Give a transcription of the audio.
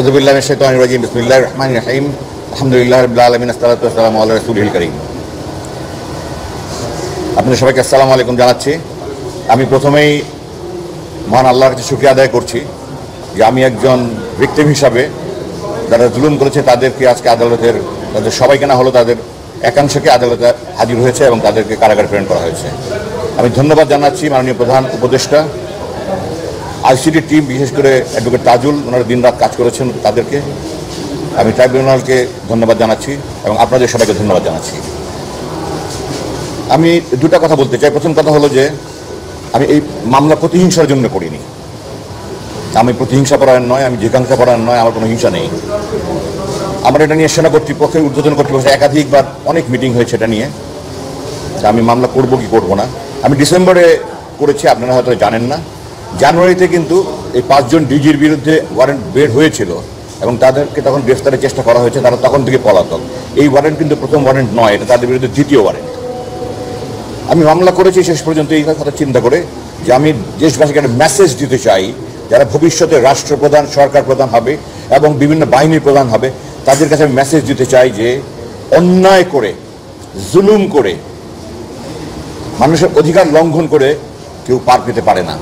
আউযুবিল্লাহি মিনাশ শাইতানির রাজিম বিসমিল্লাহির রহমানির রহিম আলহামদুলিল্লাহি রাব্বিল আলামিন আসসালাতু ওয়াসসালামু আলা রাসূলিল কারীম। আপনাদের সবাইকে আসসালামু আলাইকুম জানাচ্ছি। আমি প্রথমেই মহান আল্লাহর কাছে শুকরিয়া আদায় করছি যে আমি একজন ভিকটিম হিসাবে যারা জুলুম করেছে তাদেরকে আজকে আদালতের তাদের সবাইকে না হলো তাদের একাংশকে আদালতে হাজির হয়েছে এবং তাদেরকে কারাগারে প্রেরণ করা হয়েছে। আমি ধন্যবাদ জানাচ্ছি মাননীয় প্রধান উপদেষ্টা, আইসিটি টিম, বিশেষ করে অ্যাডভোকেট তাজুল, ওনারা দিনরাত কাজ করেছেন, তাদেরকে আমি ট্রাইব্যুনালকে ধন্যবাদ জানাচ্ছি এবং আপনাদের সবাইকে ধন্যবাদ জানাচ্ছি। আমি দুটা কথা বলতে চাই। প্রথম কথা হলো যে আমি এই মামলা প্রতিহিংসার জন্য করিনি। আমি প্রতিহিংসা পরায়ণ নয়, আমি জিজ্ঞাসা পরায়ণ নয়, আমার কোনো হিংসা নেই। আমার এটা নিয়ে সেনা কর্তৃপক্ষের ঊর্ধ্বতন কর্তৃপক্ষের একাধিকবার অনেক মিটিং হয়েছে এটা নিয়ে। আমি মামলা করব কি করব না। আমি ডিসেম্বরে করেছি, আপনারা হয়তো জানেন না। জানুয়ারিতে কিন্তু এই 5 জন ডিজির বিরুদ্ধে ওয়ারেন্ট বের হয়েছিল এবং তাদেরকে তখন গ্রেফতারের চেষ্টা করা হয়েছে, তারা তখন থেকে পলাতক। এই ওয়ারেন্ট কিন্তু প্রথম ওয়ারেন্ট নয়, এটা তাদের বিরুদ্ধে দ্বিতীয় ওয়ারেন্ট। আমি মামলা করেছি শেষ পর্যন্ত এই কথা চিন্তা করে যে আমি দেশবাসীকে একটা মেসেজ দিতে চাই, যারা ভবিষ্যতে রাষ্ট্রপ্রধান, সরকার প্রধান হবে এবং বিভিন্ন বাহিনীর প্রধান হবে, তাদের কাছে আমি মেসেজ দিতে চাই যে অন্যায় করে, জুলুম করে, মানুষের অধিকার লঙ্ঘন করে কেউ পার পেতে পারে না।